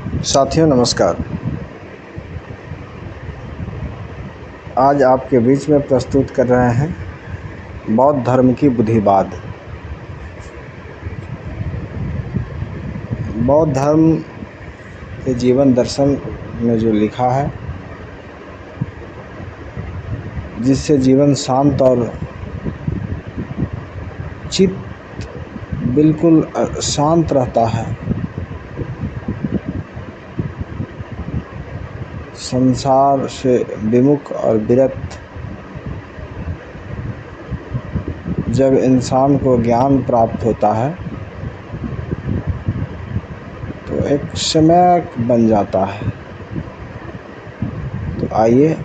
साथियों नमस्कार। आज आपके बीच में प्रस्तुत कर रहे हैं बौद्ध धर्म की बुद्धिवाद। बौद्ध धर्म के जीवन दर्शन में जो लिखा है, जिससे जीवन शांत और चित्त बिल्कुल शांत रहता है, संसार से विमुख और विरत जब इंसान को ज्ञान प्राप्त होता है तो एक समय बन जाता है। तो आइए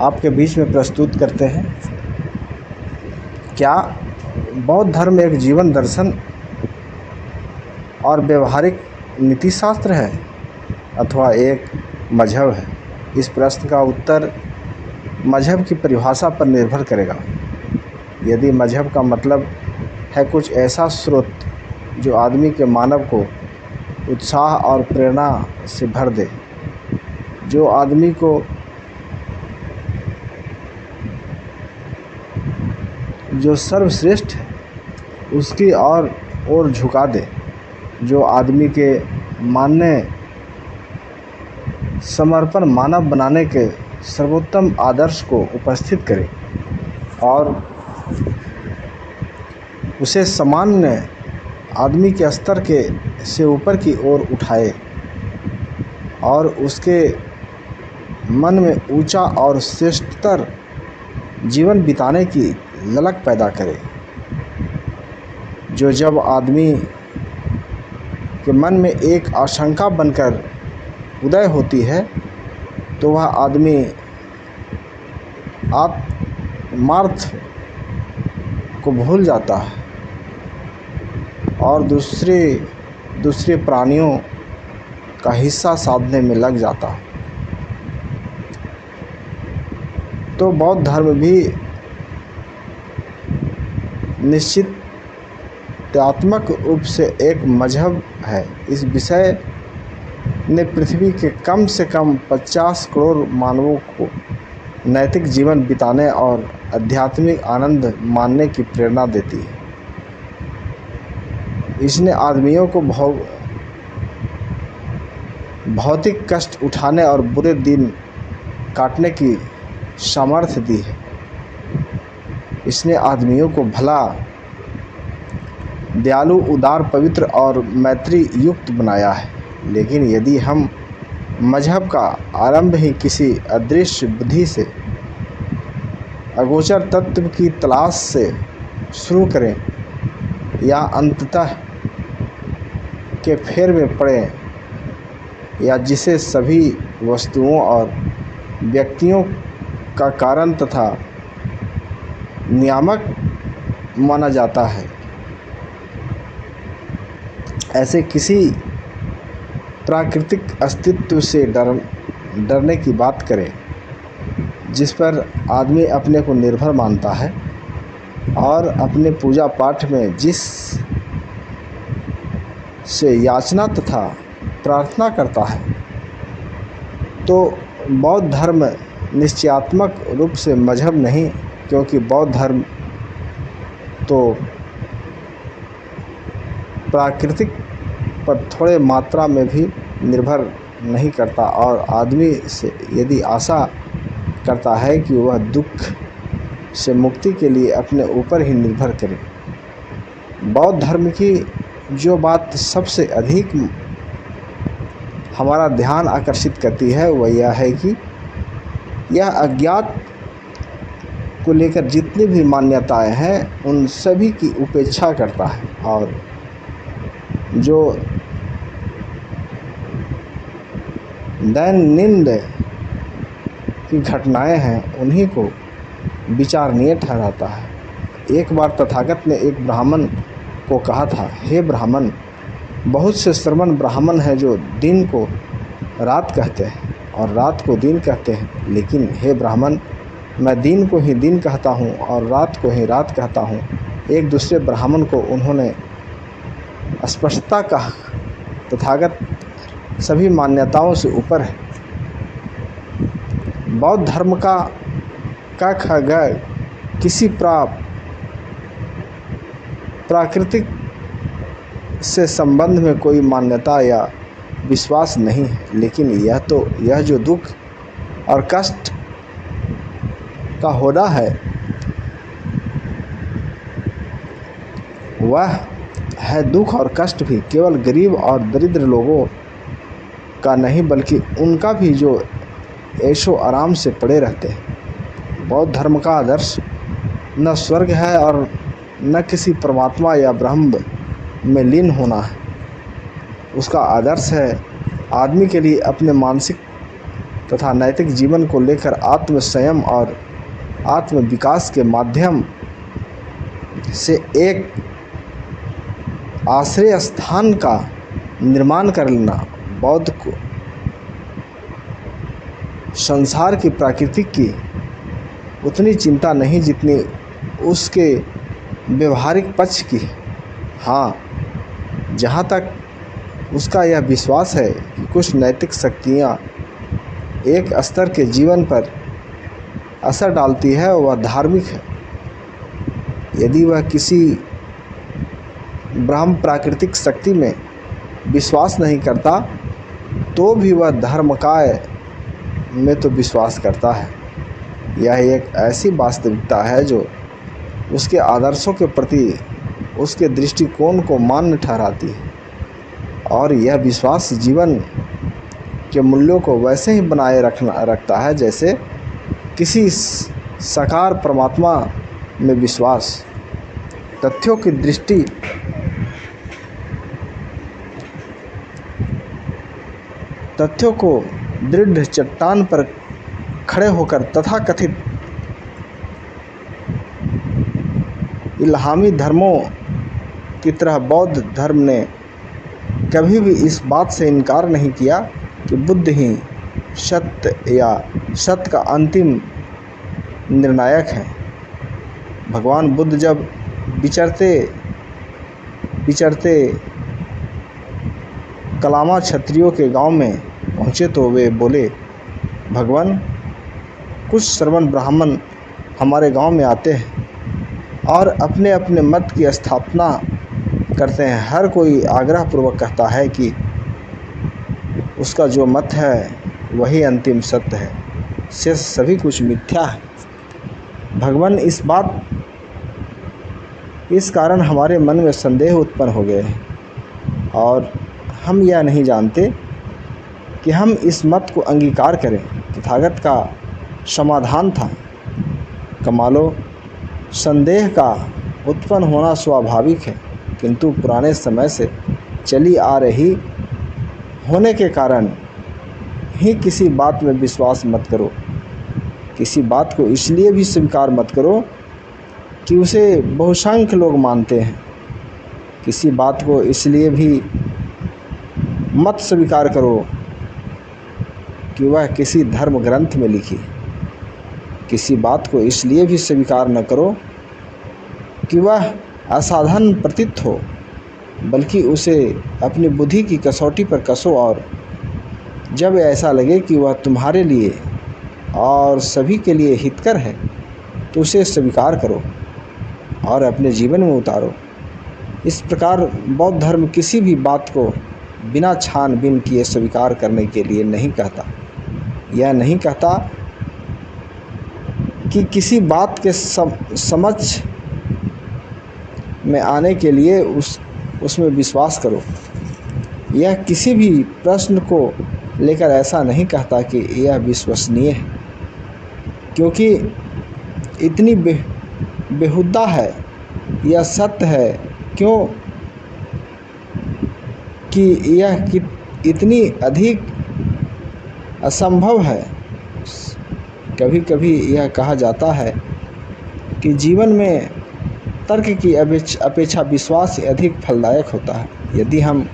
आपके बीच में प्रस्तुत करते हैं, क्या बौद्ध धर्म एक जीवन दर्शन और व्यवहारिक नीति शास्त्र है अथवा एक मजहब है? इस प्रश्न का उत्तर मजहब की परिभाषा पर निर्भर करेगा। यदि मजहब का मतलब है कुछ ऐसा स्रोत जो आदमी के मानव को उत्साह और प्रेरणा से भर दे, जो आदमी को जो सर्वश्रेष्ठ है उसकी ओर झुका दे, जो आदमी के मानने समर्पण मानव बनाने के सर्वोत्तम आदर्श को उपस्थित करे और उसे सामान्य आदमी के स्तर से ऊपर की ओर उठाए और उसके मन में ऊंचा और श्रेष्ठतर जीवन बिताने की ललक पैदा करे, जो जब आदमी के मन में एक आशंका बनकर उदय होती है तो वह आदमी आत्मार्थ को भूल जाता है और दूसरे प्राणियों का हिस्सा साधने में लग जाता है। तो बौद्ध धर्म भी निश्चितात्मक रूप से एक मजहब है। इस विषय ने पृथ्वी के कम से कम 50 करोड़ मानवों को नैतिक जीवन बिताने और आध्यात्मिक आनंद मानने की प्रेरणा देती है। इसने आदमियों को भौतिक कष्ट उठाने और बुरे दिन काटने की सामर्थ्य दी है। इसने आदमियों को भला, दयालु, उदार, पवित्र और मैत्री युक्त बनाया है। लेकिन यदि हम मजहब का आरंभ ही किसी अदृश्य बुद्धि से अगोचर तत्व की तलाश से शुरू करें या अंततः के फेर में पड़े, या जिसे सभी वस्तुओं और व्यक्तियों का कारण तथा नियामक माना जाता है, ऐसे किसी प्राकृतिक अस्तित्व से डरने की बात करें जिस पर आदमी अपने को निर्भर मानता है और अपने पूजा पाठ में जिस से याचना तथा प्रार्थना करता है, तो बौद्ध धर्म निश्चयात्मक रूप से मजहब नहीं, क्योंकि बौद्ध धर्म तो प्राकृतिक पर थोड़े मात्रा में भी निर्भर नहीं करता और आदमी से यदि आशा करता है कि वह दुख से मुक्ति के लिए अपने ऊपर ही निर्भर करे। बौद्ध धर्म की जो बात सबसे अधिक हमारा ध्यान आकर्षित करती है वह यह है कि यह अज्ञात को लेकर जितनी भी मान्यताएं हैं उन सभी की उपेक्षा करता है और जो दैनंदिन की घटनाएं हैं उन्हीं को विचारणीय ठहराता है। एक बार तथागत ने एक ब्राह्मण को कहा था, हे ब्राह्मण, बहुत से श्रमण ब्राह्मण हैं जो दिन को रात कहते हैं और रात को दिन कहते हैं, लेकिन हे ब्राह्मण, मैं दिन को ही दिन कहता हूँ और रात को ही रात कहता हूँ। एक दूसरे ब्राह्मण को उन्होंने स्पष्टता तथागत सभी मान्यताओं से ऊपर है। बौद्ध धर्म का क ख ग किसी प्राकृतिक से संबंध में कोई मान्यता या विश्वास नहीं है, लेकिन यह जो दुख और कष्ट का होना है वह है दुख और कष्ट भी केवल गरीब और दरिद्र लोगों का नहीं, बल्कि उनका भी जो ऐशो आराम से पड़े रहते हैं। बौद्ध धर्म का आदर्श न स्वर्ग है और न किसी परमात्मा या ब्रह्म में लीन होना है। उसका आदर्श है आदमी के लिए अपने मानसिक तथा नैतिक जीवन को लेकर आत्म संयम और आत्म विकास के माध्यम से एक आश्रय स्थान का निर्माण कर लेना। बौद्ध को संसार की प्रकृति की उतनी चिंता नहीं जितनी उसके व्यवहारिक पक्ष की। हाँ, जहाँ तक उसका यह विश्वास है कि कुछ नैतिक शक्तियाँ एक स्तर के जीवन पर असर डालती है, वह धार्मिक है। यदि वह किसी ब्रह्म प्राकृतिक शक्ति में विश्वास नहीं करता तो भी वह धर्मकाय में तो विश्वास करता है। यह एक ऐसी वास्तविकता है जो उसके आदर्शों के प्रति उसके दृष्टिकोण को मान्य ठहराती है, और यह विश्वास जीवन के मूल्यों को वैसे ही बनाए रखता है जैसे किसी साकार परमात्मा में विश्वास। तथ्यों को दृढ़ चट्टान पर खड़े होकर तथाकथित इल्हामी धर्मों की तरह बौद्ध धर्म ने कभी भी इस बात से इनकार नहीं किया कि बुद्ध ही सत्य या सत्य का अंतिम निर्णायक है। भगवान बुद्ध जब विचरते कलामा क्षत्रियों के गांव में पहुँचे तो वे बोले, भगवान, कुछ श्रवण ब्राह्मण हमारे गांव में आते हैं और अपने अपने मत की स्थापना करते हैं। हर कोई आग्रहपूर्वक कहता है कि उसका जो मत है वही अंतिम सत्य है, शेष सभी कुछ मिथ्या है। भगवान, इस कारण हमारे मन में संदेह उत्पन्न हो गए हैं और हम यह नहीं जानते कि हम इस मत को अंगीकार करें। तथागत का समाधान था, कमालो, संदेह का उत्पन्न होना स्वाभाविक है, किंतु पुराने समय से चली आ रही होने के कारण ही किसी बात में विश्वास मत करो। किसी बात को इसलिए भी स्वीकार मत करो कि उसे बहुसंख्य लोग मानते हैं। किसी बात को इसलिए भी मत स्वीकार करो कि वह किसी धर्म ग्रंथ में लिखी। किसी बात को इसलिए भी स्वीकार न करो कि वह असाधारण प्रतीत हो, बल्कि उसे अपनी बुद्धि की कसौटी पर कसो, और जब ऐसा लगे कि वह तुम्हारे लिए और सभी के लिए हितकर है तो उसे स्वीकार करो और अपने जीवन में उतारो। इस प्रकार बौद्ध धर्म किसी भी बात को बिना छानबीन किए स्वीकार करने के लिए नहीं कहता। यह नहीं कहता कि किसी बात के समझ में आने के लिए उसमें विश्वास करो। यह किसी भी प्रश्न को लेकर ऐसा नहीं कहता कि यह विश्वसनीय है, क्योंकि इतनी बेहुदा है, यह सत्य है क्यों कि यह इतनी अधिक असंभव है। कभी कभी यह कहा जाता है कि जीवन में तर्क की अपेक्षा विश्वास अधिक फलदायक होता है। यदि हम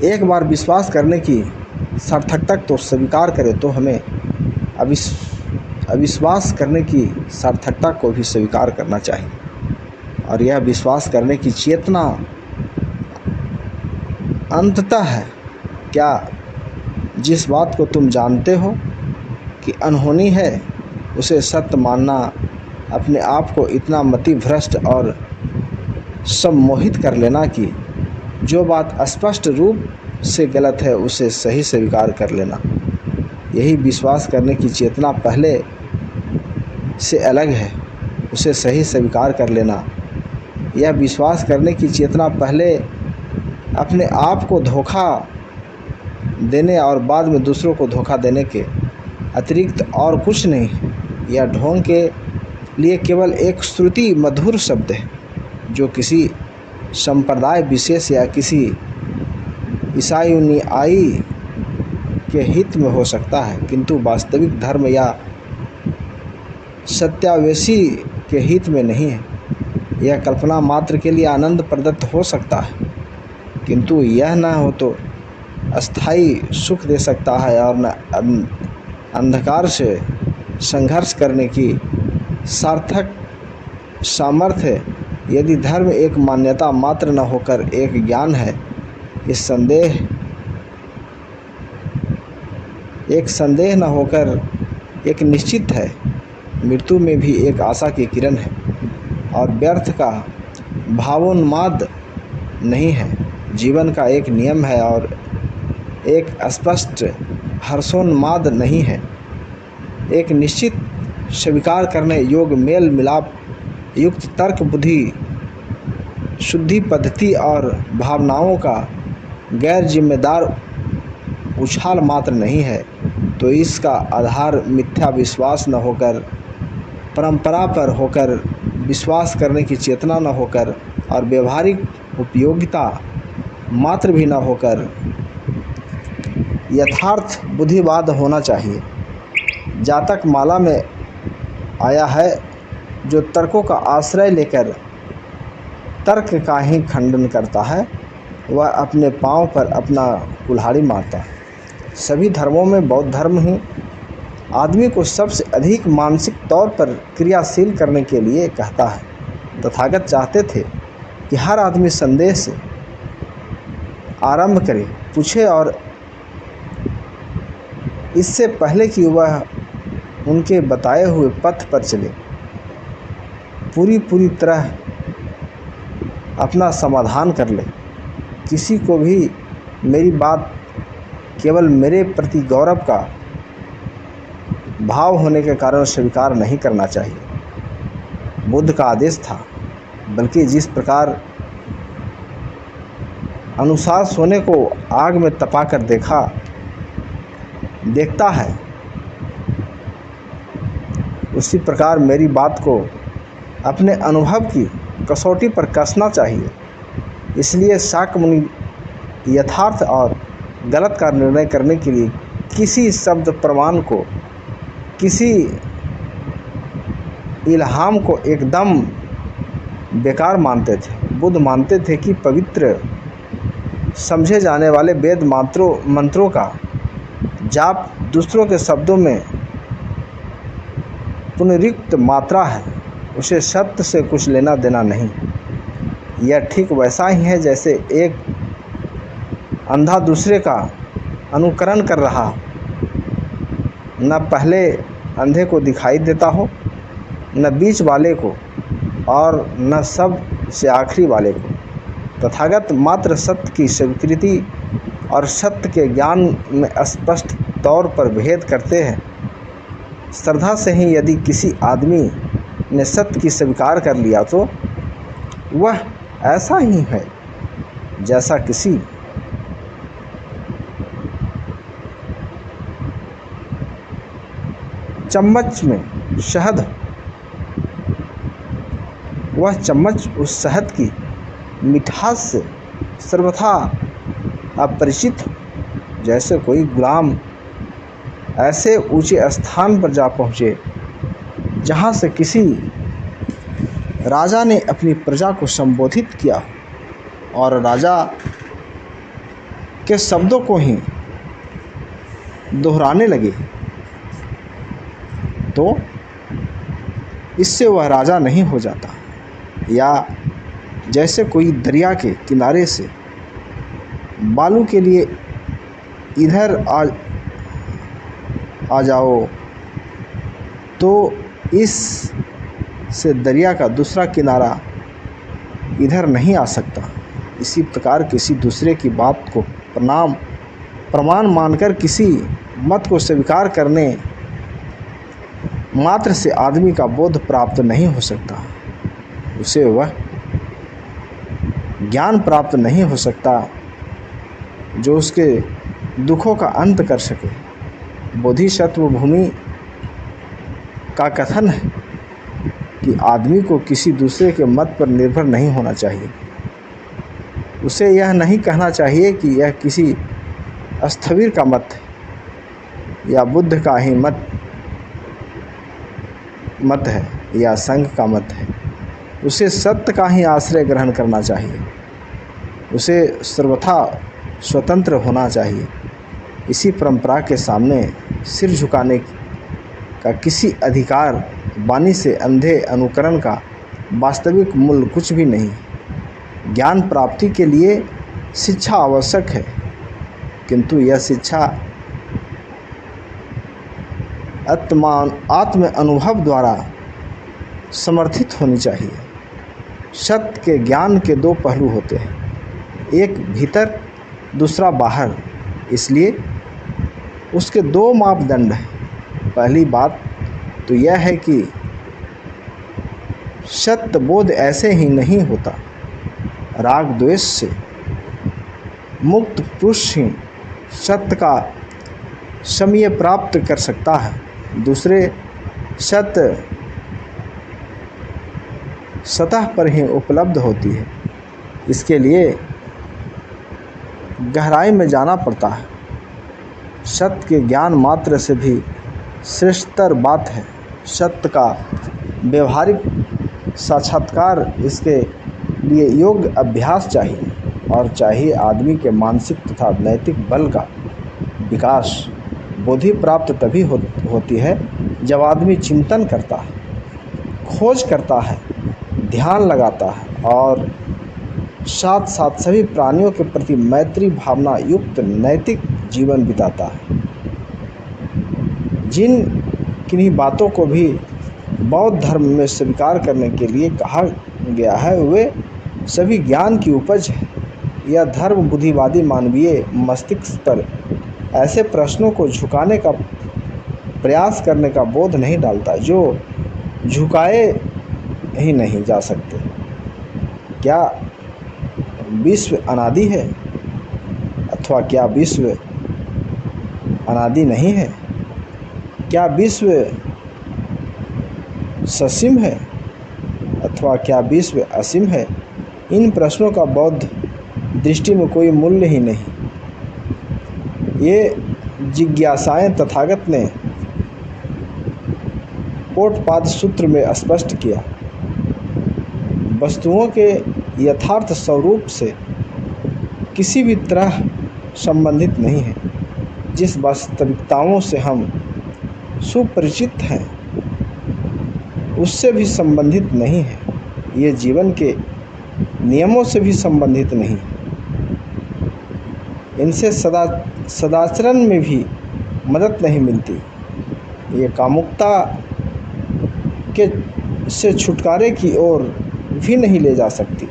एक बार विश्वास करने की सार्थकता को स्वीकार करें तो हमें अविश्वास करने की सार्थकता को भी स्वीकार करना चाहिए। और यह विश्वास करने की चेतना अंततः है क्या जिस बात को तुम जानते हो कि अनहोनी है उसे सत्य मानना अपने आप को इतना मतिभ्रष्ट और सम्मोहित कर लेना कि जो बात स्पष्ट रूप से गलत है उसे सही स्वीकार कर लेना। यही विश्वास करने की चेतना पहले से अलग है उसे सही स्वीकार कर लेना। यह विश्वास करने की चेतना पहले अपने आप को धोखा देने और बाद में दूसरों को धोखा देने के अतिरिक्त और कुछ नहीं है। यह ढोंग के लिए केवल एक श्रुति मधुर शब्द है जो किसी संप्रदाय विशेष या किसी ईसाई अनुयायी के हित में हो सकता है, किंतु वास्तविक धर्म या सत्यावेशी के हित में नहीं है। यह कल्पना मात्र के लिए आनंद प्रदत्त हो सकता है, किंतु यह न हो तो अस्थायी सुख दे सकता है और न अंधकार से संघर्ष करने की सार्थक सामर्थ्य। यदि धर्म एक मान्यता मात्र न होकर एक ज्ञान है, एक संदेह न होकर एक निश्चित है, मृत्यु में भी एक आशा की किरण है और व्यर्थ का भावोन्माद नहीं है, जीवन का एक नियम है और एक स्पष्ट हर्षोन्माद नहीं है, एक निश्चित स्वीकार करने योग्य मेल मिलाप युक्त तर्क बुद्धि शुद्धि पद्धति और भावनाओं का गैर जिम्मेदार उछाल मात्र नहीं है, तो इसका आधार मिथ्या विश्वास न होकर परंपरा पर होकर विश्वास करने की चेतना न होकर और व्यवहारिक उपयोगिता मात्र भी न होकर यथार्थ बुद्धिवाद होना चाहिए। जातक माला में आया है जो तर्कों का आश्रय लेकर तर्क का ही खंडन करता है वह अपने पांव पर अपना कुल्हाड़ी मारता है। सभी धर्मों में बौद्ध धर्म ही आदमी को सबसे अधिक मानसिक तौर पर क्रियाशील करने के लिए कहता है। तथागत चाहते थे कि हर आदमी संदेह से आरंभ करे, पूछे और इससे पहले कि वह उनके बताए हुए पथ पर चले पूरी तरह अपना समाधान कर ले। किसी को भी मेरी बात केवल मेरे प्रति गौरव का भाव होने के कारण स्वीकार नहीं करना चाहिए। बुद्ध का आदेश था, बल्कि जिस प्रकार अनुसार सोने को आग में तपाकर देखता है उसी प्रकार मेरी बात को अपने अनुभव की कसौटी पर कसना चाहिए। इसलिए शाक्य मुनि यथार्थ और गलत का निर्णय करने के लिए किसी शब्द प्रमाण को, किसी इल्हाम को एकदम बेकार मानते थे। बुद्ध मानते थे कि पवित्र समझे जाने वाले वेद मंत्रों का जाप दूसरों के शब्दों में पुनरुक्त मात्रा है, उसे सत्य से कुछ लेना देना नहीं। यह ठीक वैसा ही है जैसे एक अंधा दूसरे का अनुकरण कर रहा हो, न पहले अंधे को दिखाई देता हो, न बीच वाले को और न सब से आखिरी वाले को। तथागत मात्र सत्य की स्वीकृति और सत्य के ज्ञान में स्पष्ट तौर पर भेद करते हैं। श्रद्धा से ही यदि किसी आदमी ने सत्य की स्वीकार कर लिया तो वह ऐसा ही है जैसा किसी चम्मच में शहद। वह चम्मच उस शहद की मिठास से सर्वथा अपरिचित हो। जैसे कोई गुलाम ऐसे ऊंचे स्थान पर जा पहुँचे जहाँ से किसी राजा ने अपनी प्रजा को संबोधित किया और राजा के शब्दों को ही दोहराने लगे, तो इससे वह राजा नहीं हो जाता। या जैसे कोई दरिया के किनारे से बालू के लिए इधर आ जाओ तो इस से दरिया का दूसरा किनारा इधर नहीं आ सकता। इसी प्रकार किसी दूसरे की बात को प्रमाण मानकर किसी मत को स्वीकार करने मात्र से आदमी का बोध प्राप्त नहीं हो सकता, उसे वह ज्ञान प्राप्त नहीं हो सकता जो उसके दुखों का अंत कर सके। बोधिसत्व भूमि का कथन है कि आदमी को किसी दूसरे के मत पर निर्भर नहीं होना चाहिए। उसे यह नहीं कहना चाहिए कि यह किसी स्थविर का मत है या बुद्ध का ही मत है या संघ का मत है। उसे सत्य का ही आश्रय ग्रहण करना चाहिए। उसे सर्वथा स्वतंत्र होना चाहिए। इसी परंपरा के सामने सिर झुकाने का किसी अधिकार वाणी से अंधे अनुकरण का वास्तविक मूल्य कुछ भी नहीं। ज्ञान प्राप्ति के लिए शिक्षा आवश्यक है, किंतु यह शिक्षा आत्म अनुभव द्वारा समर्थित होनी चाहिए। सत्य के ज्ञान के दो पहलू होते हैं, एक भीतर दूसरा बाहर। इसलिए उसके दो मापदंड हैं। पहली बात तो यह है कि सत्य बोध ऐसे ही नहीं होता। राग द्वेष से मुक्त पुरुष ही सत्य का समय प्राप्त कर सकता है। दूसरे सत्य सतह पर ही उपलब्ध होती है। इसके लिए गहराई में जाना पड़ता है। सत्य के ज्ञान मात्र से भी श्रेष्ठतर बात है सत्य का व्यवहारिक साक्षात्कार। इसके लिए योग्य अभ्यास चाहिए और चाहिए आदमी के मानसिक तथा नैतिक बल का विकास। बोधि प्राप्त तभी होती है जब आदमी चिंतन करता है, खोज करता है, ध्यान लगाता है और साथ साथ सभी प्राणियों के प्रति मैत्री भावना युक्त नैतिक जीवन बिताता है। जिन किन्हीं बातों को भी बौद्ध धर्म में स्वीकार करने के लिए कहा गया है वे सभी ज्ञान की उपज है। यह धर्म बुद्धिवादी मानवीय मस्तिष्क पर ऐसे प्रश्नों को झुकाने का प्रयास करने का बोध नहीं डालता जो झुकाए ही नहीं जा सकते। क्या विश्व अनादि है अथवा क्या विश्व अनादि नहीं है? क्या विश्व ससीम है अथवा क्या विश्व असीम है? इन प्रश्नों का बौद्ध दृष्टि में कोई मूल्य ही नहीं। ये जिज्ञासाएं तथागत ने पोटपाद सूत्र में स्पष्ट किया। वस्तुओं के यथार्थ स्वरूप से किसी भी तरह संबंधित नहीं है। जिस वास्तविकताओं से हम सुपरिचित हैं उससे भी संबंधित नहीं है। ये जीवन के नियमों से भी संबंधित नहीं। इनसे सदाचरण में भी मदद नहीं मिलती। ये कामुकता के से छुटकारे की ओर भी नहीं ले जा सकती।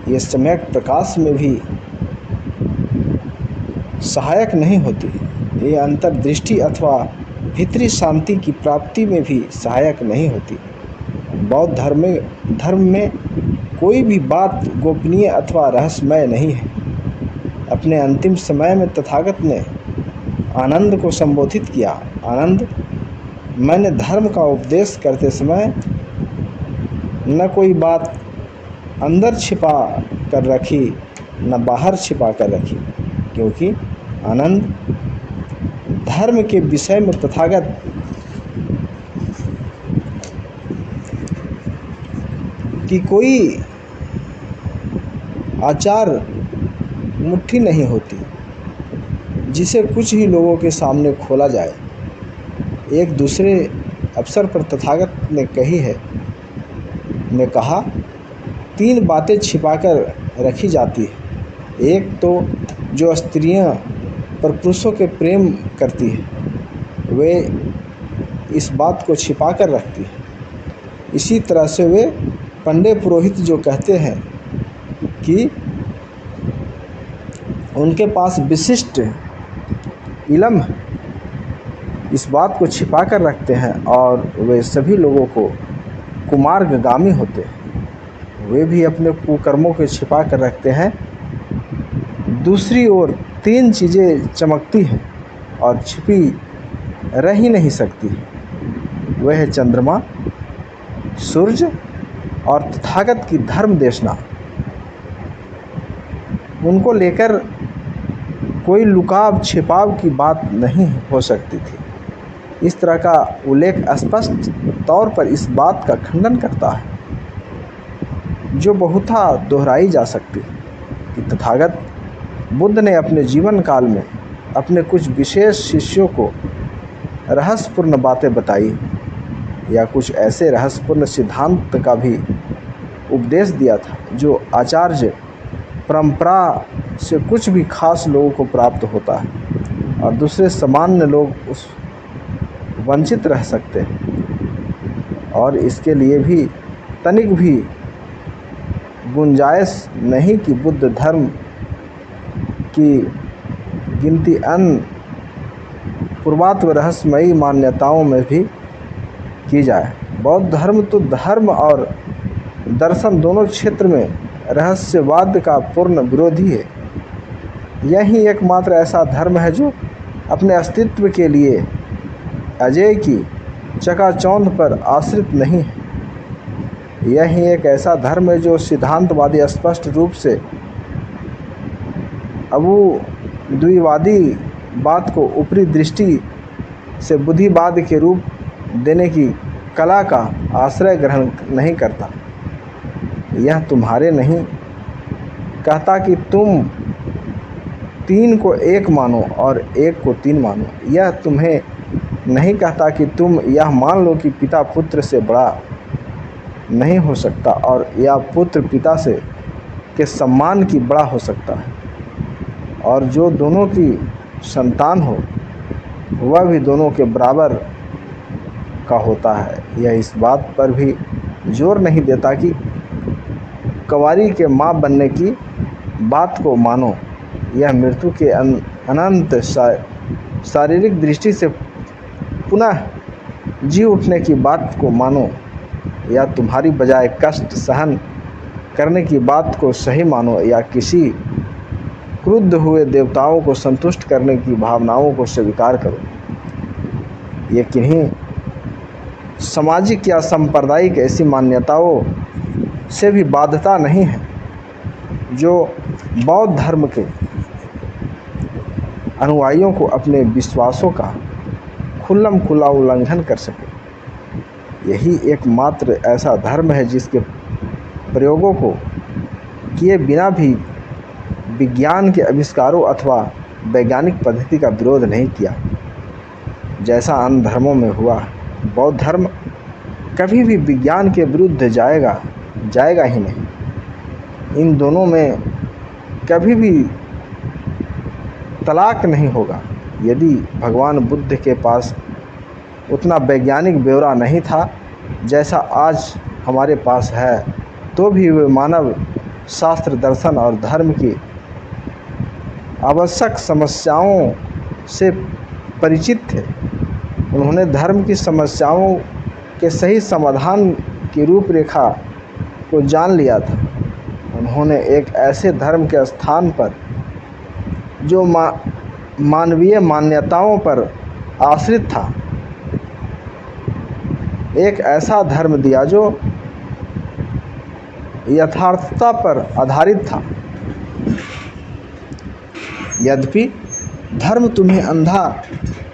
ये सम्यक प्रकाश में भी सहायक नहीं होती। ये अंतर्दृष्टि अथवा भीतरी शांति की प्राप्ति में भी सहायक नहीं होती। बौद्ध धर्म में कोई भी बात गोपनीय अथवा रहस्यमय नहीं है। अपने अंतिम समय में तथागत ने आनंद को संबोधित किया। आनंद, मैंने धर्म का उपदेश करते समय न कोई बात अंदर छिपा कर रखी न बाहर छिपा कर रखी, क्योंकि आनंद धर्म के विषय में तथागत की कोई आचार मुट्ठी नहीं होती जिसे कुछ ही लोगों के सामने खोला जाए। एक दूसरे अवसर पर तथागत ने कहा 3 बातें छिपाकर रखी जाती है। एक तो जो स्त्रियां पर पुरुषों के प्रेम करती है वे इस बात को छिपा कर रखती है। इसी तरह से वे पंडे पुरोहित जो कहते हैं कि उनके पास विशिष्ट इलम है, इस बात को छिपा कर रखते हैं और वे सभी लोगों को कुमार्गगामी होते हैं। वे भी अपने कुकर्मों को छिपा कर रखते हैं। दूसरी ओर 3 चीज़ें चमकती हैं और छिपी रह ही नहीं सकती। वह है चंद्रमा, सूर्य और तथागत की धर्म देशना। उनको लेकर कोई लुकाव छिपाव की बात नहीं हो सकती थी। इस तरह का उल्लेख स्पष्ट तौर पर इस बात का खंडन करता है जो बहुधा दोहराई जा सकती है कि तथागत बुद्ध ने अपने जीवन काल में अपने कुछ विशेष शिष्यों को रहस्यपूर्ण बातें बताई या कुछ ऐसे रहस्यपूर्ण सिद्धांत का भी उपदेश दिया था जो आचार्य परंपरा से कुछ भी खास लोगों को प्राप्त होता है और दूसरे सामान्य लोग उस वंचित रह सकते हैं। और इसके लिए भी तनिक भी गुंजाइश नहीं कि बुद्ध धर्म की गिनती अन्य पूर्वात्व रहस्यमयी मान्यताओं में भी की जाए। बौद्ध धर्म तो धर्म और दर्शन दोनों क्षेत्र में रहस्यवाद का पूर्ण विरोधी है। यही एकमात्र ऐसा धर्म है जो अपने अस्तित्व के लिए अजय की चकाचौंध पर आश्रित नहीं है। यही एक ऐसा धर्म है जो सिद्धांतवादी स्पष्ट रूप से द्विवादी बात को ऊपरी दृष्टि से बुद्धिवाद के रूप देने की कला का आश्रय ग्रहण नहीं करता। यह तुम्हारे नहीं कहता कि तुम 3 को 1 मानो और 1 को 3 मानो। यह तुम्हें नहीं कहता कि तुम यह मान लो कि पिता पुत्र से बड़ा नहीं हो सकता और या पुत्र पिता से के सम्मान की बड़ा हो सकता है और जो दोनों की संतान हो वह भी दोनों के बराबर का होता है। यह इस बात पर भी जोर नहीं देता कि कवारी के माँ बनने की बात को मानो, यह मृत्यु के अनंत शारीरिक दृष्टि से पुनः जी उठने की बात को मानो या तुम्हारी बजाय कष्ट सहन करने की बात को सही मानो या किसी क्रुद्ध हुए देवताओं को संतुष्ट करने की भावनाओं को स्वीकार करो। ये किन्हीं सामाजिक या सांप्रदायिक ऐसी मान्यताओं से भी बाध्यता नहीं है जो बौद्ध धर्म के अनुयायियों को अपने विश्वासों का खुल्लम खुला उल्लंघन कर सके। यही एकमात्र ऐसा धर्म है जिसके प्रयोगों को किए बिना भी विज्ञान के आविष्कारों अथवा वैज्ञानिक पद्धति का विरोध नहीं किया जैसा अन्य धर्मों में हुआ। बौद्ध धर्म कभी भी विज्ञान के विरुद्ध जाएगा ही नहीं। इन दोनों में कभी भी तलाक नहीं होगा। यदि भगवान बुद्ध के पास उतना वैज्ञानिक ब्यौरा नहीं था जैसा आज हमारे पास है तो भी वे मानव शास्त्र दर्शन और धर्म की आवश्यक समस्याओं से परिचित थे। उन्होंने धर्म की समस्याओं के सही समाधान की रूपरेखा को जान लिया था। उन्होंने एक ऐसे धर्म के स्थान पर जो मानवीय मान्यताओं पर आश्रित था एक ऐसा धर्म दिया जो यथार्थता पर आधारित था। यद्यपि धर्म तुम्हें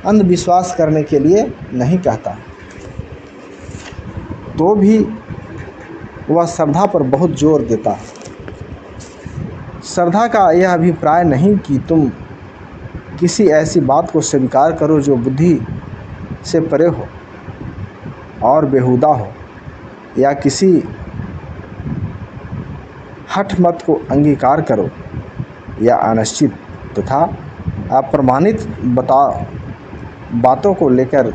अंधविश्वास करने के लिए नहीं कहता तो भी वह श्रद्धा पर बहुत जोर देता है। श्रद्धा का यह अभिप्राय नहीं कि तुम किसी ऐसी बात को स्वीकार करो जो बुद्धि से परे हो और बेहुदा हो या किसी हठ मत को अंगीकार करो या अनिश्चित तथा अप्रमाणित बातों को लेकर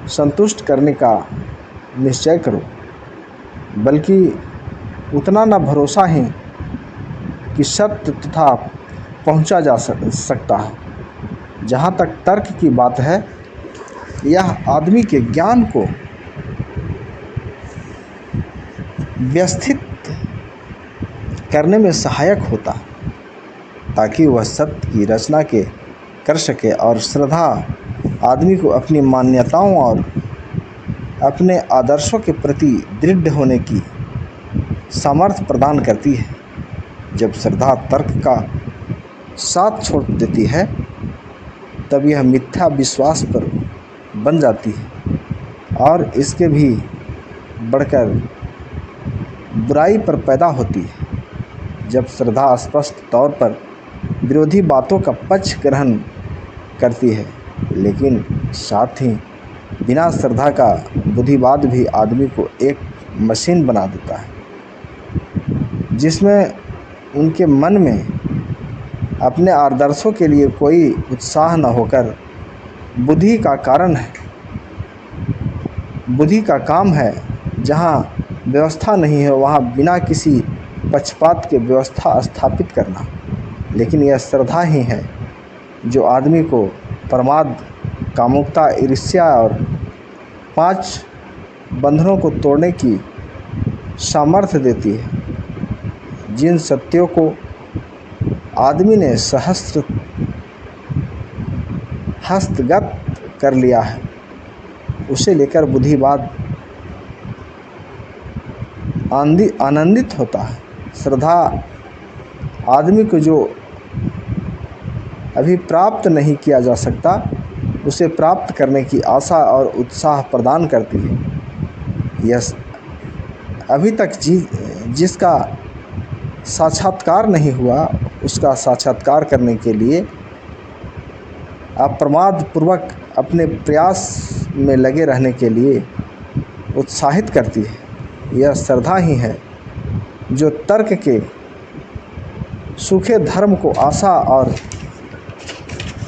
संतुष्ट करने का निश्चय करो, बल्कि उतना न भरोसा है कि सत्य तथा पहुंचा जा सकता है। जहाँ तक तर्क की बात है, यह आदमी के ज्ञान को व्यवस्थित करने में सहायक होता, ताकि वह सत्य की रचना कर सके, और श्रद्धा आदमी को अपनी मान्यताओं और अपने आदर्शों के प्रति दृढ़ होने की सामर्थ्य प्रदान करती है। जब श्रद्धा तर्क का साथ छोड़ देती है, तब यह मिथ्या विश्वास पर बन जाती है और इसके भी बढ़कर बुराई पर पैदा होती है। जब श्रद्धा स्पष्ट तौर पर विरोधी बातों का पक्ष ग्रहण करती है, लेकिन साथ ही बिना श्रद्धा का बुद्धिवाद भी आदमी को एक मशीन बना देता है, जिसमें उनके मन में अपने आदर्शों के लिए कोई उत्साह न होकर बुद्धि का काम है। जहाँ व्यवस्था नहीं है, वहाँ बिना किसी पक्षपात के व्यवस्था स्थापित करना। लेकिन यह श्रद्धा ही है जो आदमी को प्रमाद, कामुकता, ईर्ष्या और 5 बंधनों को तोड़ने की सामर्थ्य देती है। जिन सत्यों को आदमी ने हस्तगत कर लिया है, उसे लेकर बुद्धिवाद आनंदित होता है। श्रद्धा आदमी को जो अभी प्राप्त नहीं किया जा सकता, उसे प्राप्त करने की आशा और उत्साह प्रदान करती है। यह अभी तक जिसका साक्षात्कार नहीं हुआ, उसका साक्षात्कार करने के लिए अप्रमाद पूर्वक अपने प्रयास में लगे रहने के लिए उत्साहित करती है। यह श्रद्धा ही है जो तर्क के सूखे धर्म को आशा और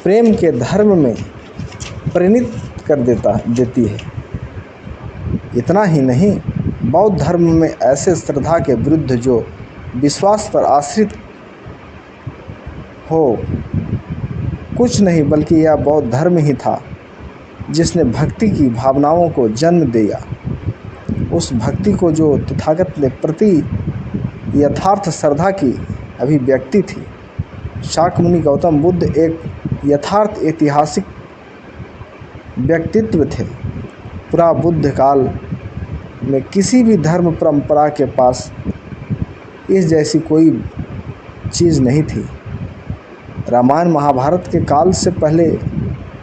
प्रेम के धर्म में परिणत कर देती है। इतना ही नहीं, बौद्ध धर्म में ऐसे श्रद्धा के विरुद्ध जो विश्वास पर आश्रित हो कुछ नहीं, बल्कि यह बौद्ध धर्म ही था जिसने भक्ति की भावनाओं को जन्म दिया। उस भक्ति को जो तथागत ने प्रति यथार्थ श्रद्धा की अभिव्यक्ति थी। शाक्यमुनि गौतम बुद्ध एक यथार्थ ऐतिहासिक व्यक्तित्व थे। पूरा बुद्ध काल में किसी भी धर्म परंपरा के पास इस जैसी कोई चीज़ नहीं थी। रामायण महाभारत के काल से पहले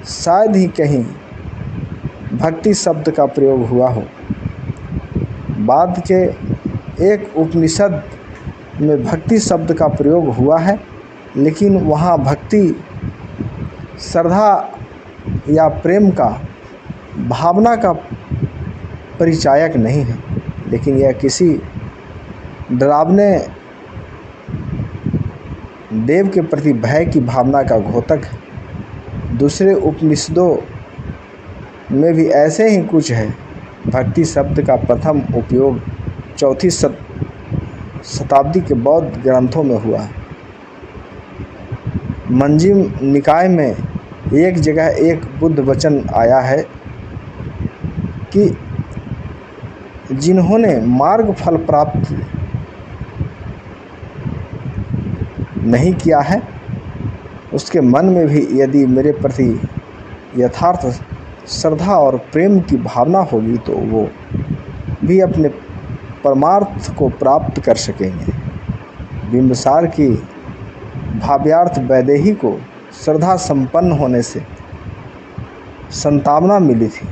शायद ही कहीं भक्ति शब्द का प्रयोग हुआ हो। बाद के एक उपनिषद में भक्ति शब्द का प्रयोग हुआ है, लेकिन वहाँ भक्ति श्रद्धा या प्रेम का, भावना का परिचायक नहीं है, लेकिन यह किसी डरावने देव के प्रति भय की भावना का द्योतक है। दूसरे उपनिषदों में भी ऐसे ही कुछ है। भक्ति शब्द का प्रथम उपयोग 4वीं शताब्दी के बौद्ध ग्रंथों में हुआ है। मंजिम निकाय में एक जगह एक बुद्ध वचन आया है कि जिन्होंने मार्ग फल प्राप्त नहीं किया है, उसके मन में भी यदि मेरे प्रति यथार्थ श्रद्धा और प्रेम की भावना होगी, तो वो भी अपने परमार्थ को प्राप्त कर सकेंगे। बिंबिसार की भाव्यार्थ वैदेही को श्रद्धा संपन्न होने से संतावना मिली थी।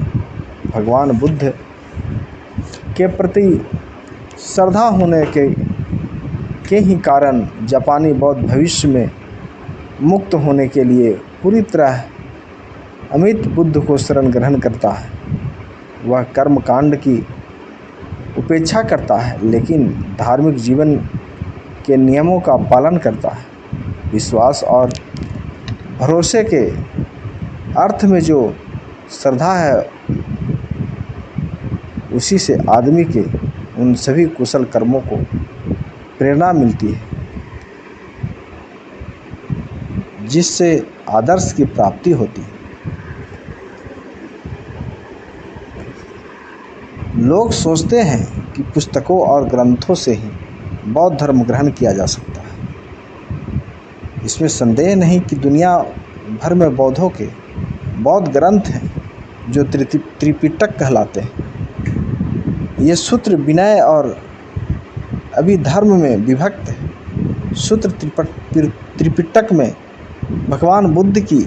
भगवान बुद्ध के प्रति श्रद्धा होने के ही कारण जापानी बौद्ध भविष्य में मुक्त होने के लिए पूरी तरह अमित बुद्ध को शरण ग्रहण करता है। वह कर्म कांड की उपेक्षा करता है, लेकिन धार्मिक जीवन के नियमों का पालन करता है। विश्वास और भरोसे के अर्थ में जो श्रद्धा है, उसी से आदमी के उन सभी कुशल कर्मों को प्रेरणा मिलती है जिससे आदर्श की प्राप्ति होती है। लोग सोचते हैं कि पुस्तकों और ग्रंथों से ही बौद्ध धर्म ग्रहण किया जा सकता है। इसमें संदेह नहीं कि दुनिया भर में बौद्ध ग्रंथ हैं जो त्रिपिटक कहलाते हैं। ये सूत्र विनय और अभिधर्म में विभक्त है। सूत्र त्रिपिटक में भगवान बुद्ध की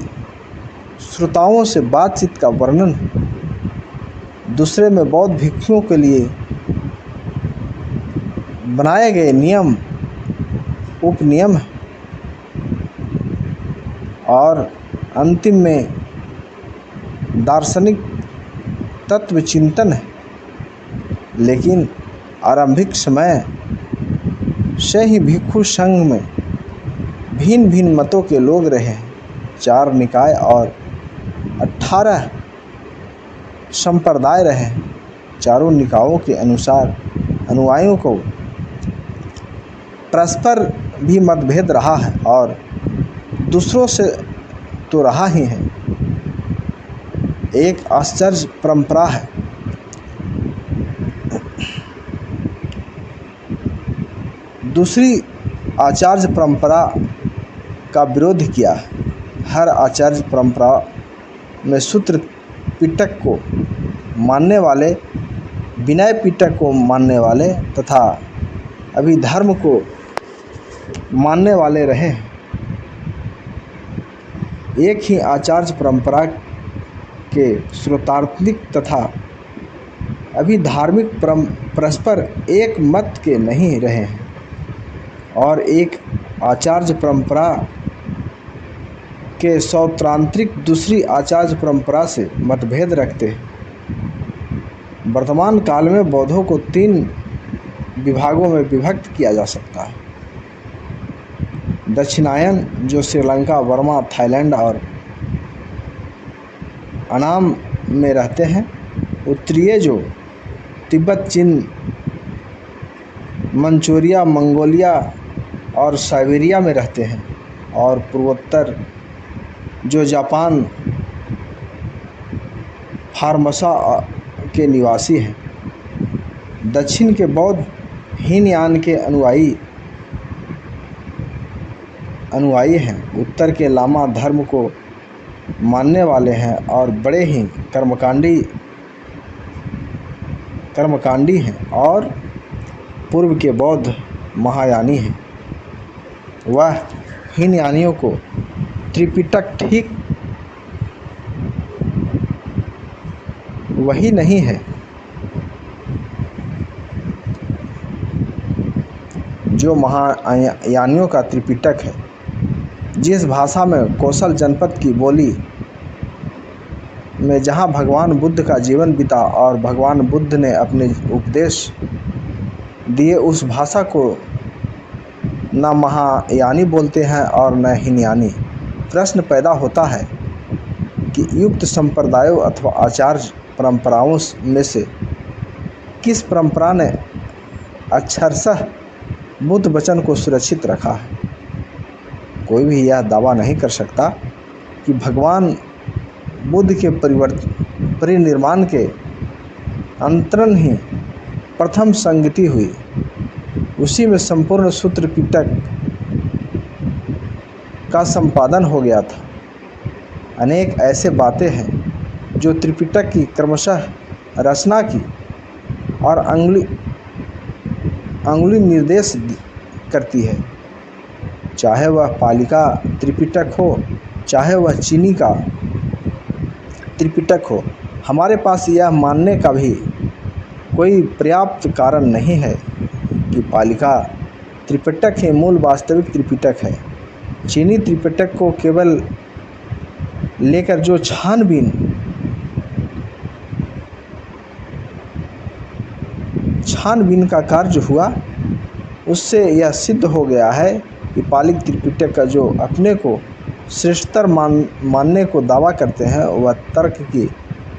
श्रोताओं से बातचीत का वर्णन है। दूसरे में बौद्ध भिक्षुओं के लिए बनाए गए नियम उपनियम है और अंतिम में दार्शनिक तत्व चिंतन है। लेकिन आरंभिक समय से ही भिक्षु संघ में भिन्न भिन्न मतों के लोग रहे हैं। 4 निकाय और 18 संप्रदाय रहे। चारों निकायों के अनुसार अनुयायियों को परस्पर भी मतभेद रहा है और दूसरों से तो रहा ही है। एक आचार्य परंपरा है। दूसरी आचार्य परंपरा का विरोध किया है। हर आचार्य परंपरा में सूत्र पिटक को मानने वाले, विनय पिटक को मानने वाले तथा अभिधर्म को मानने वाले रहे। एक ही आचार्य परंपरा के श्रोतात्मिक तथा अभिधार्मिक परस्पर एक मत के नहीं रहे हैं और एक आचार्य परंपरा के सौत्रांत्रिक दूसरी आचार्य परंपरा से मतभेद रखते हैं। वर्तमान काल में बौद्धों को 3 विभागों में विभक्त किया जा सकता है। दक्षिणायन जो श्रीलंका, बर्मा, थाईलैंड और अनाम में रहते हैं। उत्तरीय जो तिब्बत, चीन, मंचूरिया, मंगोलिया और साइबेरिया में रहते हैं। और पूर्वोत्तर जो जापान, फार्मसा के निवासी हैं। दक्षिण के बौद्ध हीनयान के अनुयायी हैं। उत्तर के लामा धर्म को मानने वाले हैं और बड़े ही कर्मकांडी हैं। और पूर्व के बौद्ध महायानी हैं। वह हीनयानियों को त्रिपिटक ठीक वही नहीं है जो महायानियों का त्रिपिटक है। जिस भाषा में कौशल जनपद की बोली में जहाँ भगवान बुद्ध का जीवन बीता और भगवान बुद्ध ने अपने उपदेश दिए, उस भाषा को न महायानी बोलते हैं और न हीनयानी। प्रश्न पैदा होता है कि युक्त संप्रदायों अथवा आचार्य परंपराओं में से किस परंपरा ने अक्षरशः बुद्ध वचन को सुरक्षित रखा है। कोई भी यह दावा नहीं कर सकता कि भगवान बुद्ध के परिनिर्माण के अंतरण ही प्रथम संगति हुई। उसी में संपूर्ण सूत्र पिटक का संपादन हो गया था। अनेक ऐसे बातें हैं जो त्रिपिटक की क्रमशः रचना की और अंगुली निर्देश करती है। चाहे वह पालिका त्रिपिटक हो, चाहे वह चीनी का त्रिपिटक हो। हमारे पास यह मानने का भी कोई पर्याप्त कारण नहीं है कि पालिका त्रिपिटक ही मूल वास्तविक त्रिपिटक है। चीनी त्रिपिटक को केवल लेकर जो छानबीन का कार्य हुआ, उससे यह सिद्ध हो गया है कि पाली त्रिपिटक का जो अपने को श्रेष्ठतर मानने को दावा करते हैं वह तर्क की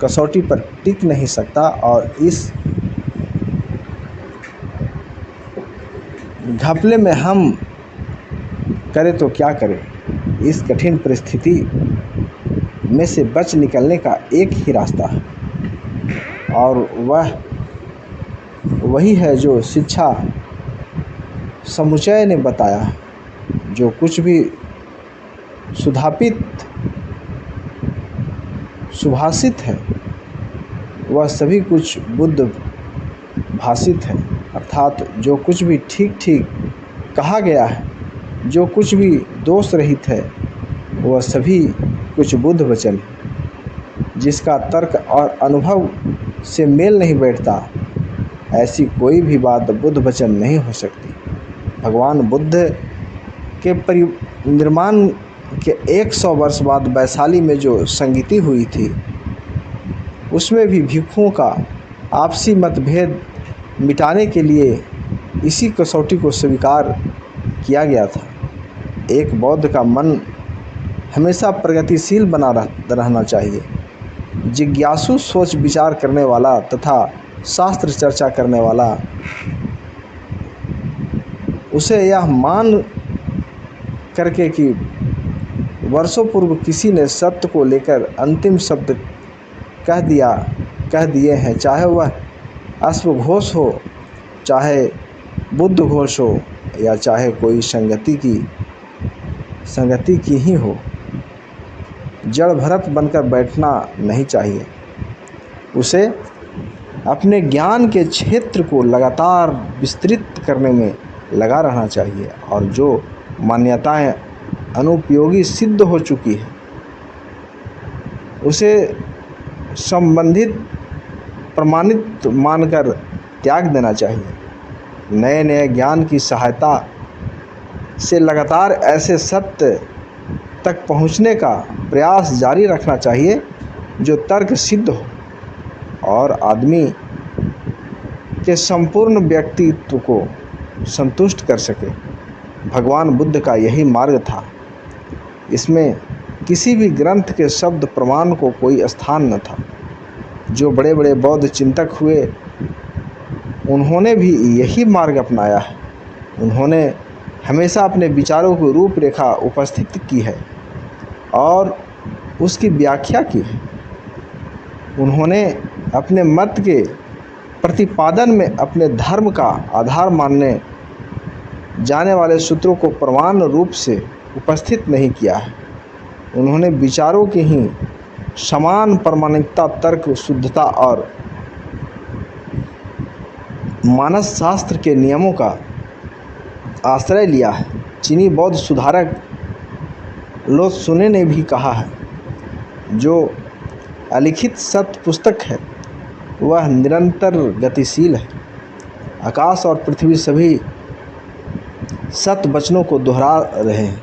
कसौटी पर टिक नहीं सकता और इस घपले में हम करें तो क्या करें। इस कठिन परिस्थिति में से बच निकलने का एक ही रास्ता है और वह वही है जो शिक्षा समुच्चय ने बताया है। जो कुछ भी सुभाषित है वह सभी कुछ बुद्ध भाषित है, अर्थात जो कुछ भी ठीक ठीक कहा गया है, जो कुछ भी दोष रहित है, वह सभी कुछ बुद्ध वचन है। जिसका तर्क और अनुभव से मेल नहीं बैठता, ऐसी कोई भी बात बुद्ध वचन नहीं हो सकती। भगवान बुद्ध के परिनिर्वाण के 100 वर्ष बाद वैशाली में जो संगीति हुई थी, उसमें भी भिक्षुओं का आपसी मतभेद मिटाने के लिए इसी कसौटी को स्वीकार किया गया था। एक बौद्ध का मन हमेशा प्रगतिशील बना रहना चाहिए। जिज्ञासु सोच विचार करने वाला तथा शास्त्र चर्चा करने वाला उसे यह मान करके कि वर्षों पूर्व किसी ने सत्य को लेकर अंतिम शब्द कह दिए हैं, चाहे वह अश्वघोष हो, चाहे बुद्ध घोष हो या चाहे कोई संगति की ही हो, जड़ भरत बनकर बैठना नहीं चाहिए। उसे अपने ज्ञान के क्षेत्र को लगातार विस्तृत करने में लगा रहना चाहिए और जो मान्यताएं अनुपयोगी सिद्ध हो चुकी है उसे संबंधित प्रमाणित मानकर त्याग देना चाहिए। नए नए ज्ञान की सहायता से लगातार ऐसे सत्य तक पहुंचने का प्रयास जारी रखना चाहिए जो तर्क सिद्ध हो और आदमी के संपूर्ण व्यक्तित्व को संतुष्ट कर सके। भगवान बुद्ध का यही मार्ग था। इसमें किसी भी ग्रंथ के शब्द प्रमाण को कोई स्थान न था। जो बड़े बड़े बौद्ध चिंतक हुए उन्होंने भी यही मार्ग अपनाया है। उन्होंने हमेशा अपने विचारों की रूपरेखा उपस्थित की है और उसकी व्याख्या की है। उन्होंने अपने मत के प्रतिपादन में अपने धर्म का आधार मानने जाने वाले सूत्रों को प्रमाण रूप से उपस्थित नहीं किया है। उन्होंने विचारों की ही समान प्रामाणिकता, तर्क शुद्धता और मानस शास्त्र के नियमों का आश्रय लिया है। चीनी बौद्ध सुधारक लो त्सुने ने भी कहा है, जो अलिखित सत्य पुस्तक है वह निरंतर गतिशील है। आकाश और पृथ्वी सभी सत्य वचनों को दोहरा रहे हैं।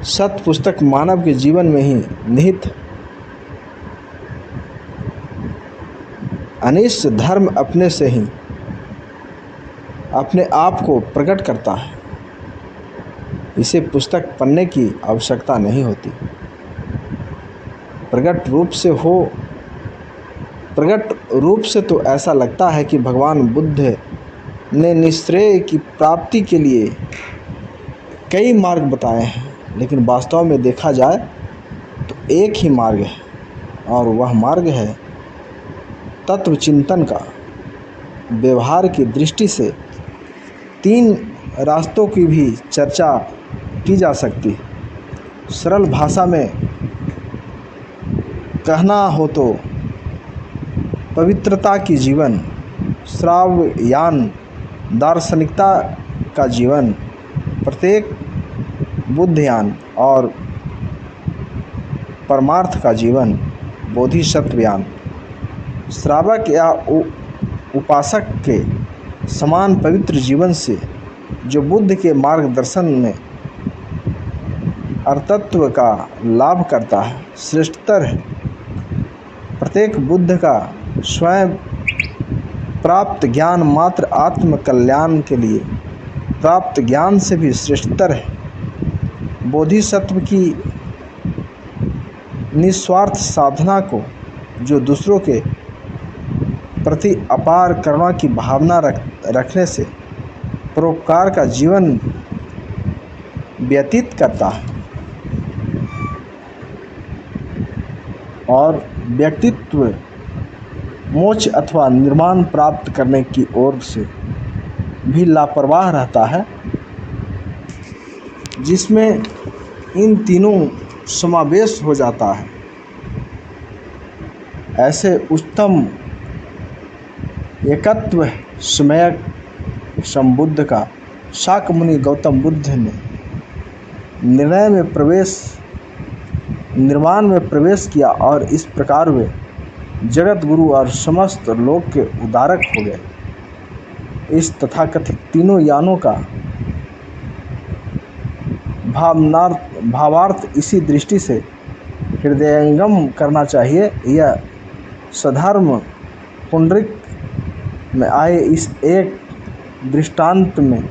सत्य पुस्तक मानव के जीवन में ही निहित अनिष्ट धर्म अपने से ही अपने आप को प्रकट करता है। इसे पुस्तक पढ़ने की आवश्यकता नहीं होती। प्रकट रूप से तो ऐसा लगता है कि भगवान बुद्ध ने निश्रेय की प्राप्ति के लिए कई मार्ग बताए हैं, लेकिन वास्तव में देखा जाए तो एक ही मार्ग है और वह मार्ग है तत्व चिंतन का। व्यवहार की दृष्टि से 3 रास्तों की भी चर्चा की जा सकती है। सरल भाषा में कहना हो तो पवित्रता की जीवन, श्रावयान दार्शनिकता का जीवन, प्रत्येक बुद्धयान और परमार्थ का जीवन, बोधिसत्वयान। श्रावक या उपासक के समान पवित्र जीवन से जो बुद्ध के मार्गदर्शन में अर्थत्व का लाभ करता है, श्रेष्ठतर है। प्रत्येक बुद्ध का स्वयं प्राप्त ज्ञान मात्र आत्म कल्याण के लिए प्राप्त ज्ञान से भी श्रेष्ठतर है। बोधिसत्व की निस्वार्थ साधना को, जो दूसरों के प्रति अपार करुणा की भावना रखने से परोपकार का जीवन व्यतीत करता है और व्यक्तित्व मोक्ष अथवा निर्माण प्राप्त करने की ओर से भी लापरवाह रहता है, जिसमें इन तीनों समावेश हो जाता है, ऐसे उच्चतम एकत्व सम्यक संबुद्ध का शाक्य मुनि गौतम बुद्ध ने निर्वाण में प्रवेश किया और इस प्रकार वे जगत गुरु और समस्त लोक के उद्धारक हो गए। इस तथाकथित तीनों यानों का भावार्थ इसी दृष्टि से हृदयंगम करना चाहिए। यह सधर्म पुंडरीक में आए इस एक दृष्टांत में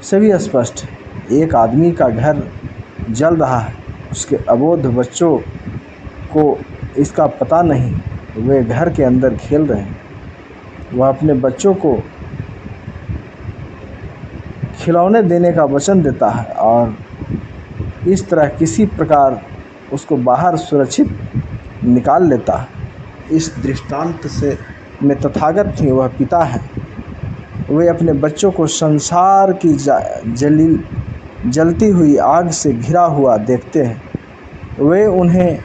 सभी स्पष्ट है। एक आदमी का घर जल रहा है, उसके अबोध बच्चों को इसका पता नहीं, वे घर के अंदर खेल रहे हैं। वह अपने बच्चों को खिलौने देने का वचन देता है और इस तरह किसी प्रकार उसको बाहर सुरक्षित निकाल लेता है। इस दृष्टांत से में तथागत ही वह पिता है। वे अपने बच्चों को संसार की जलती हुई आग से घिरा हुआ देखते हैं। वे उन्हें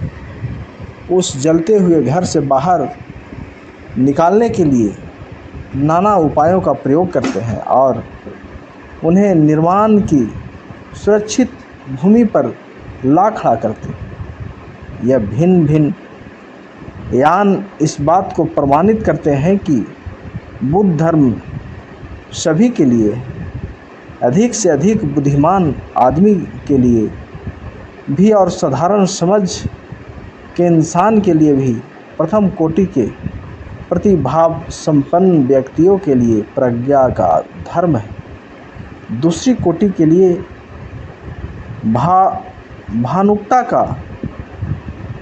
उस जलते हुए घर से बाहर निकालने के लिए नाना उपायों का प्रयोग करते हैं और उन्हें निर्वाण की सुरक्षित भूमि पर ला खड़ा करते हैं। यह भिन्न भिन्न यान इस बात को प्रमाणित करते हैं कि बुद्ध धर्म सभी के लिए, अधिक से अधिक बुद्धिमान आदमी के लिए भी और साधारण समझ के इंसान के लिए भी, प्रथम कोटि के प्रतिभाव संपन्न व्यक्तियों के लिए प्रज्ञा का धर्म है, दूसरी कोटि के लिए भानुकता का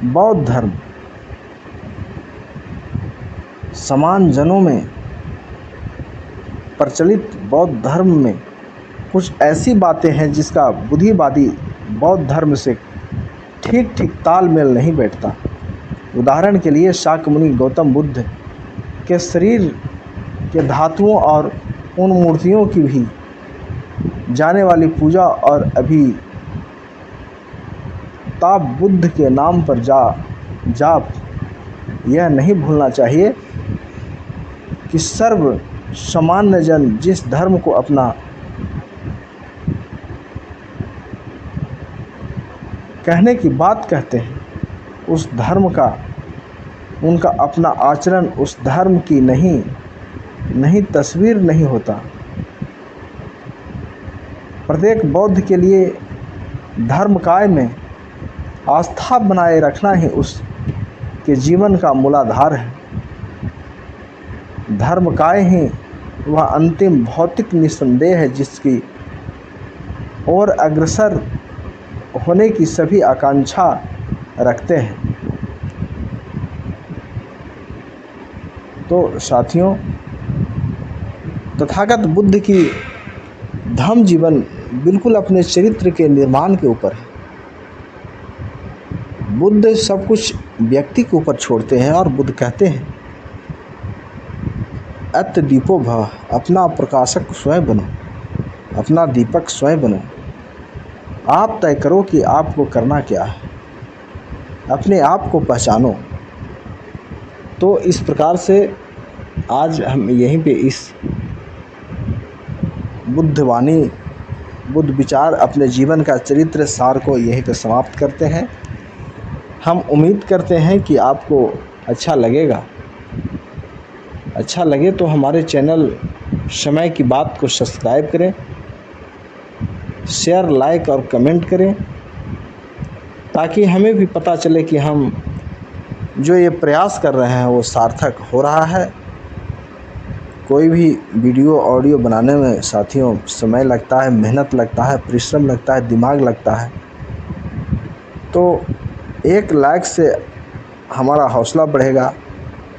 बौद्ध धर्म। समान जनों में प्रचलित बौद्ध धर्म में कुछ ऐसी बातें हैं जिसका बुद्धिवादी बौद्ध धर्म से ठीक ठीक तालमेल नहीं बैठता। उदाहरण के लिए शाक्य मुनि गौतम बुद्ध के शरीर के धातुओं और उन मूर्तियों की भी जाने वाली पूजा और अभी ताप बुद्ध के नाम पर जाप, यह नहीं भूलना चाहिए कि सर्व सामान्य जन जिस धर्म को अपना कहने की बात कहते हैं, उस धर्म का उनका अपना आचरण उस धर्म की नहीं तस्वीर नहीं होता। प्रत्येक बौद्ध के लिए धर्मकाय में आस्था बनाए रखना ही उसके जीवन का मूलाधार है। धर्मकाय ही वह अंतिम भौतिक निसंदेह है जिसकी ओर अग्रसर होने की सभी आकांक्षा रखते हैं। तो साथियों, तथागत बुद्ध की धम्म जीवन बिल्कुल अपने चरित्र के निर्माण के ऊपर है। बुद्ध सब कुछ व्यक्ति के ऊपर छोड़ते हैं और बुद्ध कहते हैं, अत दीपो भव, अपना प्रकाशक स्वयं बनो, अपना दीपक स्वयं बनो। आप तय करो कि आपको करना क्या है, अपने आप को पहचानो। तो इस प्रकार से आज हम यहीं पे इस बुद्धवाणी, बुद्ध विचार, अपने जीवन का चरित्र सार को यहीं पे समाप्त करते हैं। हम उम्मीद करते हैं कि आपको अच्छा लगेगा। अच्छा लगे तो हमारे चैनल समय की बात को सब्सक्राइब करें, शेयर, लाइक और कमेंट करें, ताकि हमें भी पता चले कि हम जो ये प्रयास कर रहे हैं वो सार्थक हो रहा है। कोई भी वीडियो ऑडियो बनाने में साथियों समय लगता है, मेहनत लगता है, परिश्रम लगता है, दिमाग लगता है। तो एक लाइक से हमारा हौसला बढ़ेगा,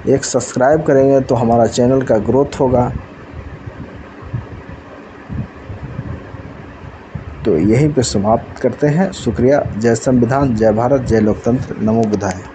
एक सब्सक्राइब करेंगे तो हमारा चैनल का ग्रोथ होगा। तो यहीं पे समाप्त करते हैं। शुक्रिया। जय संविधान, जय भारत, जय लोकतंत्र, नमो बुद्धाय।